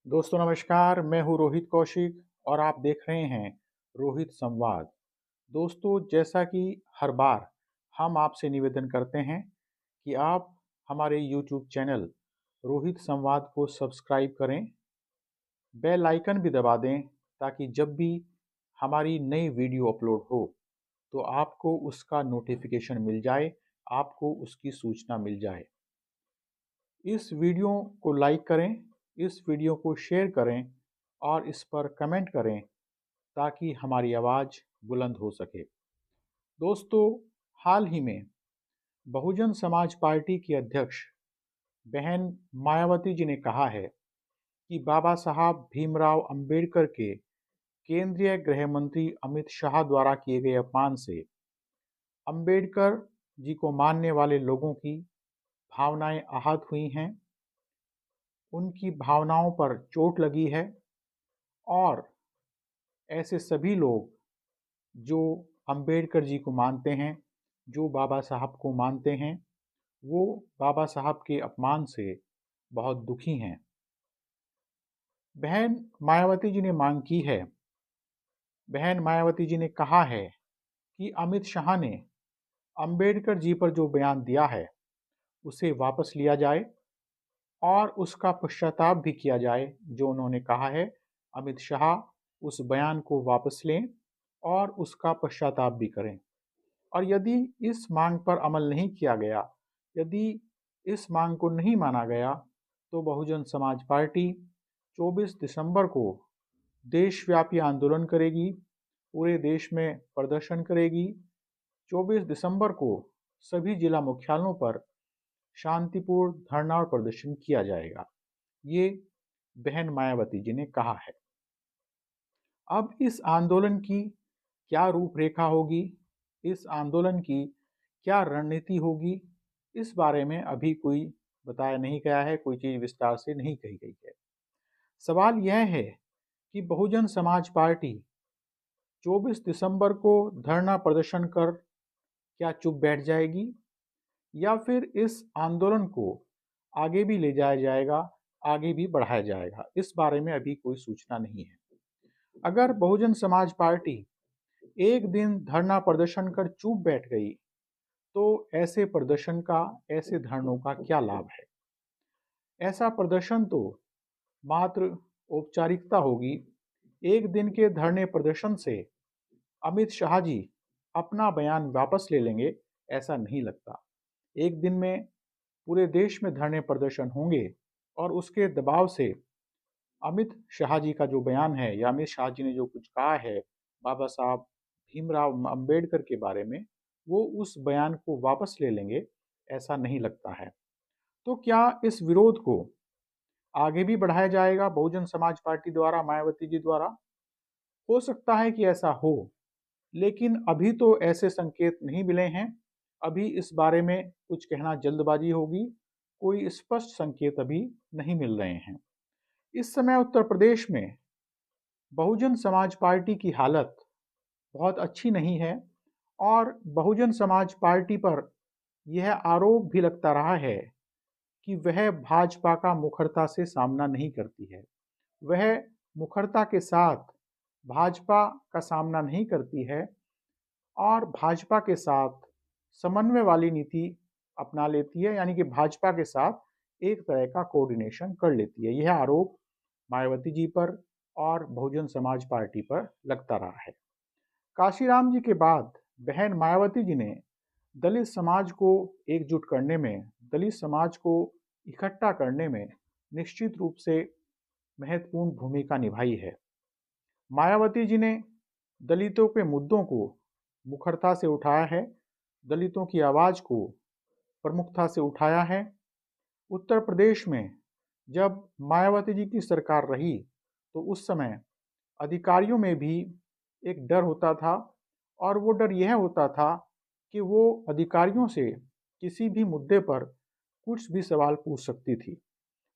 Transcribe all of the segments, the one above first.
दोस्तों नमस्कार, मैं हूँ रोहित कौशिक और आप देख रहे हैं रोहित संवाद। दोस्तों जैसा कि हर बार हम आपसे निवेदन करते हैं कि आप हमारे यूट्यूब चैनल रोहित संवाद को सब्सक्राइब करें, बेल आइकन भी दबा दें ताकि जब भी हमारी नई वीडियो अपलोड हो तो आपको उसका नोटिफिकेशन मिल जाए, आपको उसकी सूचना मिल जाए। इस वीडियो को लाइक करें, इस वीडियो को शेयर करें और इस पर कमेंट करें ताकि हमारी आवाज़ बुलंद हो सके। दोस्तों, हाल ही में बहुजन समाज पार्टी की अध्यक्ष बहन मायावती जी ने कहा है कि बाबा साहब भीमराव अंबेडकर के केंद्रीय गृह मंत्री अमित शाह द्वारा किए गए अपमान से अंबेडकर जी को मानने वाले लोगों की भावनाएं आहत हुई हैं, उनकी भावनाओं पर चोट लगी है और ऐसे सभी लोग जो अंबेडकर जी को मानते हैं, जो बाबा साहब को मानते हैं, वो बाबा साहब के अपमान से बहुत दुखी हैं। बहन मायावती जी ने मांग की है, बहन मायावती जी ने कहा है कि अमित शाह ने अंबेडकर जी पर जो बयान दिया है, उसे वापस लिया जाए और उसका पश्चाताप भी किया जाए। जो उन्होंने कहा है, अमित शाह उस बयान को वापस लें और उसका पश्चाताप भी करें। और यदि इस मांग पर अमल नहीं किया गया, यदि इस मांग को नहीं माना गया, तो बहुजन समाज पार्टी 24 दिसंबर को देशव्यापी आंदोलन करेगी, पूरे देश में प्रदर्शन करेगी। 24 दिसंबर को सभी जिला मुख्यालयों पर शांतिपूर्ण धरना और प्रदर्शन किया जाएगा। ये बहन मायावती जी ने कहा है। अब इस आंदोलन की क्या रूपरेखा होगी, इस आंदोलन की क्या रणनीति होगी, इस बारे में अभी कोई बताया नहीं गया है, कोई चीज़ विस्तार से नहीं कही गई है। सवाल यह है कि बहुजन समाज पार्टी 24 दिसंबर को धरना प्रदर्शन कर क्या चुप बैठ जाएगी या फिर इस आंदोलन को आगे भी ले जाया जाएगा, आगे भी बढ़ाया जाएगा। इस बारे में अभी कोई सूचना नहीं है। अगर बहुजन समाज पार्टी एक दिन धरना प्रदर्शन कर चुप बैठ गई तो ऐसे प्रदर्शन का, ऐसे धरनों का क्या लाभ है? ऐसा प्रदर्शन तो मात्र औपचारिकता होगी। एक दिन के धरने प्रदर्शन से अमित शाह जी अपना बयान वापस ले लेंगे, ऐसा नहीं लगता। एक दिन में पूरे देश में धरने प्रदर्शन होंगे और उसके दबाव से अमित शाह जी का जो बयान है या अमित शाह जी ने जो कुछ कहा है बाबा साहब भीमराव अंबेडकर के बारे में, वो उस बयान को वापस ले लेंगे, ऐसा नहीं लगता है। तो क्या इस विरोध को आगे भी बढ़ाया जाएगा बहुजन समाज पार्टी द्वारा, मायावती जी द्वारा? हो सकता है कि ऐसा हो, लेकिन अभी तो ऐसे संकेत नहीं मिले हैं। अभी इस बारे में कुछ कहना जल्दबाजी होगी, कोई स्पष्ट संकेत अभी नहीं मिल रहे हैं। इस समय उत्तर प्रदेश में बहुजन समाज पार्टी की हालत बहुत अच्छी नहीं है और बहुजन समाज पार्टी पर यह आरोप भी लगता रहा है कि वह भाजपा का मुखरता से सामना नहीं करती है। वह मुखरता के साथ भाजपा का सामना नहीं करती है और भाजपा के साथ समन्वय वाली नीति अपना लेती है, यानी कि भाजपा के साथ एक तरह का कोऑर्डिनेशन कर लेती है। यह आरोप मायावती जी पर और बहुजन समाज पार्टी पर लगता रहा है। काशीराम जी के बाद बहन मायावती जी ने दलित समाज को एकजुट करने में, दलित समाज को इकट्ठा करने में निश्चित रूप से महत्वपूर्ण भूमिका निभाई है। मायावती जी ने दलितों के मुद्दों को मुखरता से उठाया है, दलितों की आवाज़ को प्रमुखता से उठाया है। उत्तर प्रदेश में जब मायावती जी की सरकार रही तो उस समय अधिकारियों में भी एक डर होता था और वो डर यह होता था कि वो अधिकारियों से किसी भी मुद्दे पर कुछ भी सवाल पूछ सकती थी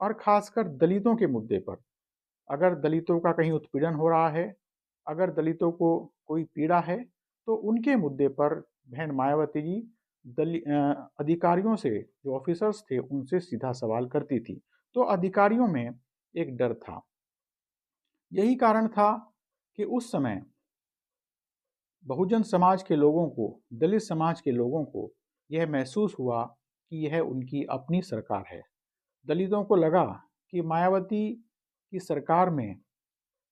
और खासकर दलितों के मुद्दे पर। अगर दलितों का कहीं उत्पीड़न हो रहा है, अगर दलितों को कोई पीड़ा है, तो उनके मुद्दे पर बहन मायावती जी अधिकारियों से, जो ऑफिसर्स थे, उनसे सीधा सवाल करती थी। तो अधिकारियों में एक डर था। यही कारण था कि उस समय बहुजन समाज के लोगों को, दलित समाज के लोगों को यह महसूस हुआ कि यह उनकी अपनी सरकार है। दलितों को लगा कि मायावती की सरकार में,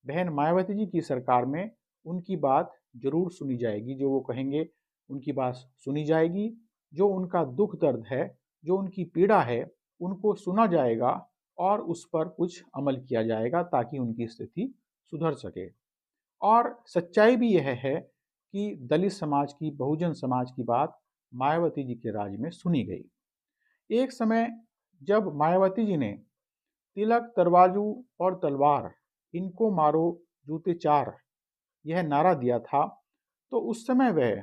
बहन मायावती जी की सरकार में उनकी बात जरूर सुनी जाएगी, जो वो कहेंगे उनकी बात सुनी जाएगी, जो उनका दुख दर्द है, जो उनकी पीड़ा है, उनको सुना जाएगा और उस पर कुछ अमल किया जाएगा ताकि उनकी स्थिति सुधर सके। और सच्चाई भी यह है कि दलित समाज की, बहुजन समाज की बात मायावती जी के राज में सुनी गई। एक समय जब मायावती जी ने तिलक तराजू और तलवार, इनको मारो जूते चार, यह नारा दिया था, तो उस समय वह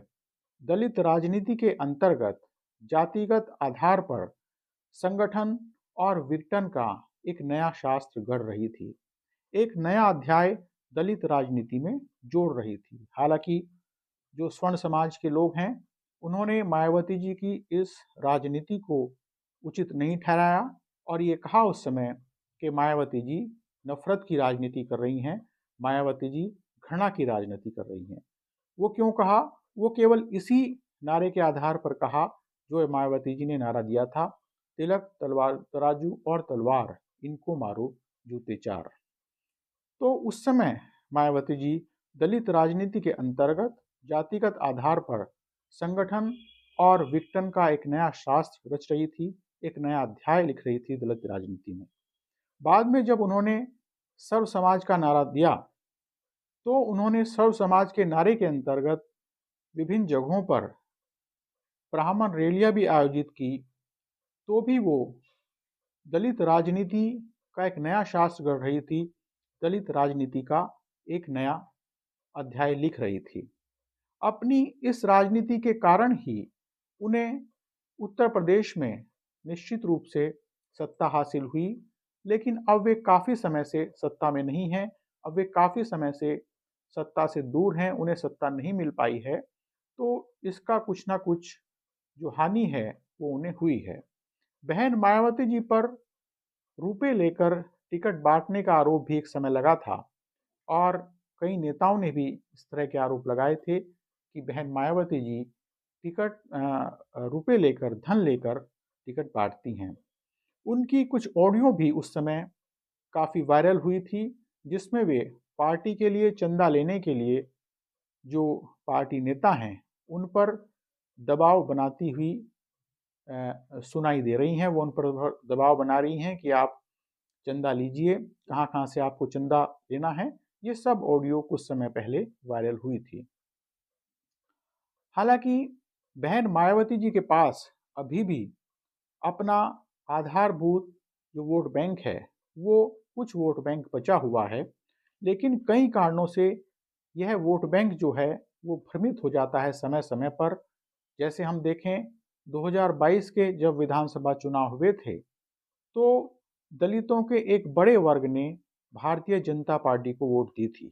दलित राजनीति के अंतर्गत जातिगत आधार पर संगठन और विघटन का एक नया शास्त्र गढ़ रही थी, एक नया अध्याय दलित राजनीति में जोड़ रही थी। हालांकि जो स्वर्ण समाज के लोग हैं, उन्होंने मायावती जी की इस राजनीति को उचित नहीं ठहराया और ये कहा उस समय कि मायावती जी नफरत की राजनीति कर रही हैं, मायावती जी घृणा की राजनीति कर रही हैं। वो क्यों कहा? वो केवल इसी नारे के आधार पर कहा जो मायावती जी ने नारा दिया था, तिलक तलवार तराजू और तलवार, इनको मारो जूते चार। तो उस समय मायावती जी दलित राजनीति के अंतर्गत जातिगत आधार पर संगठन और विघटन का एक नया शास्त्र रच रही थी, एक नया अध्याय लिख रही थी दलित राजनीति में। बाद में जब उन्होंने सर्व समाज का नारा दिया, तो उन्होंने सर्व समाज के नारे के अंतर्गत विभिन्न जगहों पर ब्राह्मण रैलियां भी आयोजित की, तो भी वो दलित राजनीति का एक नया शास्त्र गढ़ रही थी, दलित राजनीति का एक नया अध्याय लिख रही थी। अपनी इस राजनीति के कारण ही उन्हें उत्तर प्रदेश में निश्चित रूप से सत्ता हासिल हुई, लेकिन अब वे काफ़ी समय से सत्ता में नहीं हैं, अब वे काफ़ी समय से सत्ता से दूर हैं, उन्हें सत्ता नहीं मिल पाई है, तो इसका कुछ ना कुछ जो हानि है वो उन्हें हुई है। बहन मायावती जी पर रुपए लेकर टिकट बांटने का आरोप भी एक समय लगा था और कई नेताओं ने भी इस तरह के आरोप लगाए थे कि बहन मायावती जी टिकट रुपए लेकर, धन लेकर टिकट बांटती हैं। उनकी कुछ ऑडियो भी उस समय काफ़ी वायरल हुई थी, जिसमें वे पार्टी के लिए चंदा लेने के लिए जो पार्टी नेता हैं उन पर दबाव बनाती हुई सुनाई दे रही हैं। वो उन पर दबाव बना रही हैं कि आप चंदा लीजिए, कहाँ कहाँ से आपको चंदा लेना है। ये सब ऑडियो कुछ समय पहले वायरल हुई थी। हालांकि बहन मायावती जी के पास अभी भी अपना आधारभूत जो वोट बैंक है, वो कुछ वोट बैंक बचा हुआ है, लेकिन कई कारणों से यह वोट बैंक जो है वो भ्रमित हो जाता है समय समय पर। जैसे हम देखें 2022 के जब विधानसभा चुनाव हुए थे, तो दलितों के एक बड़े वर्ग ने भारतीय जनता पार्टी को वोट दी थी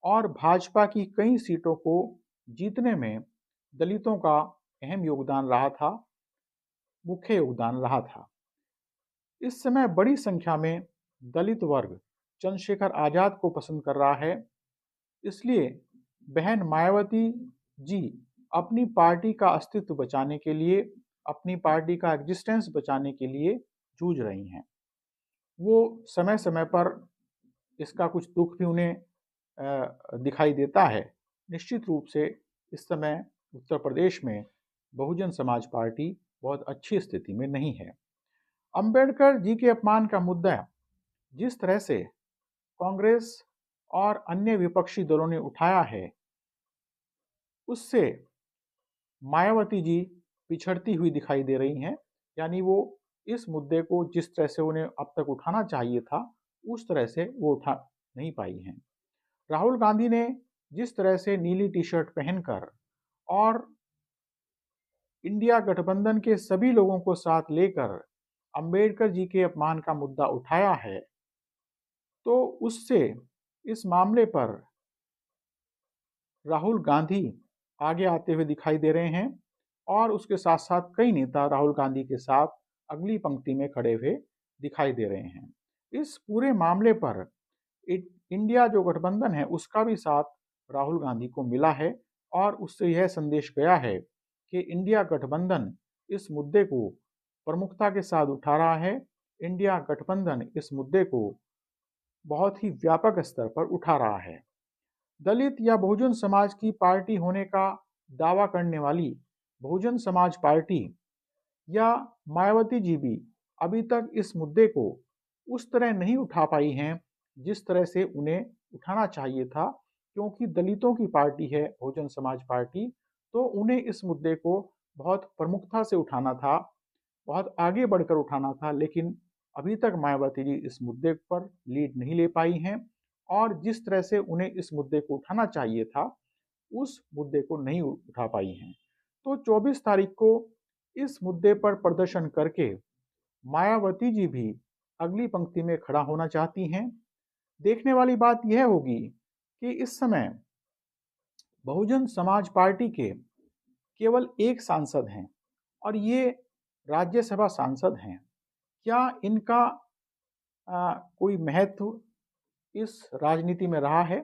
और भाजपा की कई सीटों को जीतने में दलितों का अहम योगदान रहा था, मुख्य योगदान रहा था। इस समय बड़ी संख्या में दलित वर्ग चंद्रशेखर आजाद को पसंद कर रहा है, इसलिए बहन मायावती जी अपनी पार्टी का अस्तित्व बचाने के लिए, अपनी पार्टी का एग्जिस्टेंस बचाने के लिए जूझ रही हैं। वो समय समय पर इसका कुछ दुख भी उन्हें दिखाई देता है। निश्चित रूप से इस समय उत्तर प्रदेश में बहुजन समाज पार्टी बहुत अच्छी स्थिति में नहीं है। अंबेडकर जी के अपमान का मुद्दा जिस तरह से कांग्रेस और अन्य विपक्षी दलों ने उठाया है, उससे मायावती जी पिछड़ती हुई दिखाई दे रही हैं। यानी वो इस मुद्दे को जिस तरह से उन्हें अब तक उठाना चाहिए था, उस तरह से वो उठा नहीं पाई हैं। राहुल गांधी ने जिस तरह से नीली टी शर्ट पहनकर और इंडिया गठबंधन के सभी लोगों को साथ लेकर अंबेडकर जी के अपमान का मुद्दा उठाया है, तो उससे इस मामले पर राहुल गांधी आगे आते हुए दिखाई दे रहे हैं और उसके साथ साथ कई नेता राहुल गांधी के साथ अगली पंक्ति में खड़े हुए दिखाई दे रहे हैं। इस पूरे मामले पर इंडिया जो गठबंधन है उसका भी साथ राहुल गांधी को मिला है और उससे यह संदेश गया है कि इंडिया गठबंधन इस मुद्दे को प्रमुखता के साथ उठा रहा है। इंडिया गठबंधन इस मुद्दे को बहुत ही व्यापक स्तर पर उठा रहा है। दलित या बहुजन समाज की पार्टी होने का दावा करने वाली बहुजन समाज पार्टी या मायावती जी भी अभी तक इस मुद्दे को उस तरह नहीं उठा पाई हैं जिस तरह से उन्हें उठाना चाहिए था, क्योंकि दलितों की पार्टी है बहुजन समाज पार्टी, तो उन्हें इस मुद्दे को बहुत प्रमुखता से उठाना था, बहुत आगे बढ़कर उठाना था। लेकिन अभी तक मायावती जी इस मुद्दे पर लीड नहीं ले पाई हैं और जिस तरह से उन्हें इस मुद्दे को उठाना चाहिए था उस मुद्दे को नहीं उठा पाई हैं। तो 24 तारीख को इस मुद्दे पर प्रदर्शन करके मायावती जी भी अगली पंक्ति में खड़ा होना चाहती हैं। देखने वाली बात यह होगी कि इस समय बहुजन समाज पार्टी के केवल एक सांसद हैं और ये राज्यसभा सांसद हैं। क्या इनका कोई महत्व इस राजनीति में रहा है?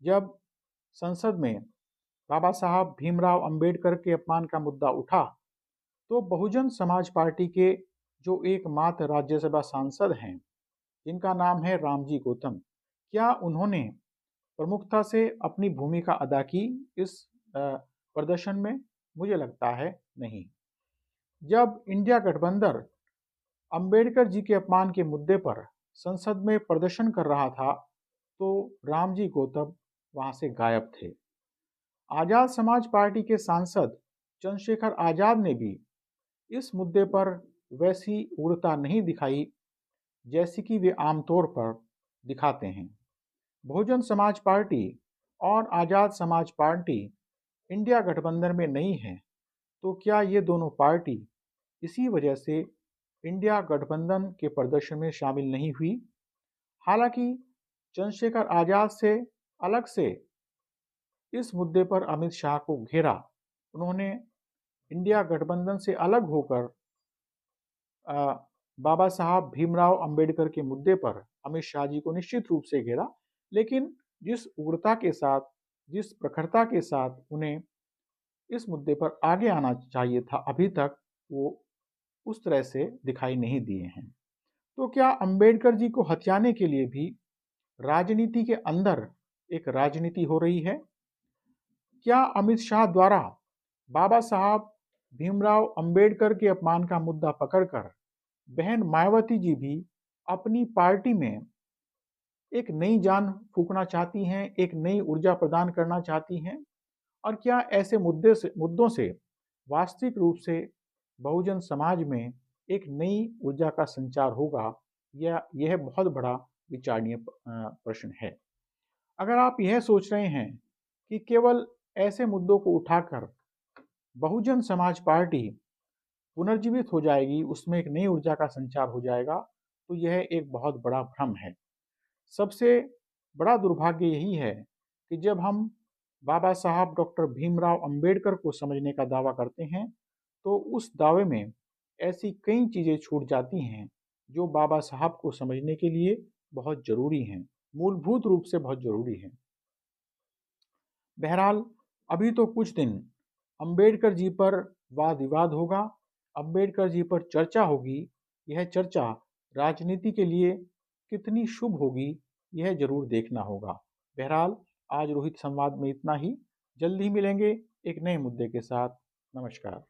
जब संसद में बाबा साहब भीमराव अंबेडकर के अपमान का मुद्दा उठा तो बहुजन समाज पार्टी के जो एकमात्र राज्यसभा सांसद हैं जिनका नाम है रामजी गौतम, क्या उन्होंने प्रमुखता से अपनी भूमिका अदा की इस प्रदर्शन में? मुझे लगता है नहीं। जब इंडिया गठबंधन अंबेडकर जी के अपमान के मुद्दे पर संसद में प्रदर्शन कर रहा था तो रामजी गौतम वहां से गायब थे। आजाद समाज पार्टी के सांसद चंद्रशेखर आजाद ने भी इस मुद्दे पर वैसी उग्रता नहीं दिखाई जैसी कि वे आमतौर पर दिखाते हैं। बहुजन समाज पार्टी और आजाद समाज पार्टी इंडिया गठबंधन में नहीं है, तो क्या ये दोनों पार्टी इसी वजह से इंडिया गठबंधन के प्रदर्शन में शामिल नहीं हुई? हालांकि चंद्रशेखर आजाद से अलग से इस मुद्दे पर अमित शाह को घेरा, उन्होंने इंडिया गठबंधन से अलग होकर बाबा साहब भीमराव अंबेडकर के मुद्दे पर अमित शाह जी को निश्चित रूप से घेरा, लेकिन जिस उग्रता के साथ, जिस प्रखरता के साथ उन्हें इस मुद्दे पर आगे आना चाहिए था, अभी तक वो उस तरह से दिखाई नहीं दिए हैं। तो क्या अंबेडकर जी को हथियाने के लिए भी राजनीति के अंदर एक राजनीति हो रही है? क्या अमित शाह द्वारा बाबा साहब भीमराव अंबेडकर के अपमान का मुद्दा पकड़कर बहन मायावती जी भी अपनी पार्टी में एक नई जान फूंकना चाहती हैं, एक नई ऊर्जा प्रदान करना चाहती हैं? और क्या ऐसे मुद्दों से वास्तविक रूप से बहुजन समाज में एक नई ऊर्जा का संचार होगा? यह बहुत बड़ा विचारणीय प्रश्न है। अगर आप यह सोच रहे हैं कि केवल ऐसे मुद्दों को उठाकर बहुजन समाज पार्टी पुनर्जीवित हो जाएगी, उसमें एक नई ऊर्जा का संचार हो जाएगा, तो यह एक बहुत बड़ा भ्रम है। सबसे बड़ा दुर्भाग्य यही है कि जब हम बाबा साहब डॉक्टर भीमराव अंबेडकर को समझने का दावा करते हैं तो उस दावे में ऐसी कई चीज़ें छूट जाती हैं जो बाबा साहब को समझने के लिए बहुत ज़रूरी हैं, मूलभूत रूप से बहुत ज़रूरी हैं। बहरहाल अभी तो कुछ दिन अंबेडकर जी पर वाद विवाद होगा, अंबेडकर जी पर चर्चा होगी। यह चर्चा राजनीति के लिए कितनी शुभ होगी यह जरूर देखना होगा। बहरहाल आज रोहित संवाद में इतना ही। जल्द ही मिलेंगे एक नए मुद्दे के साथ। नमस्कार।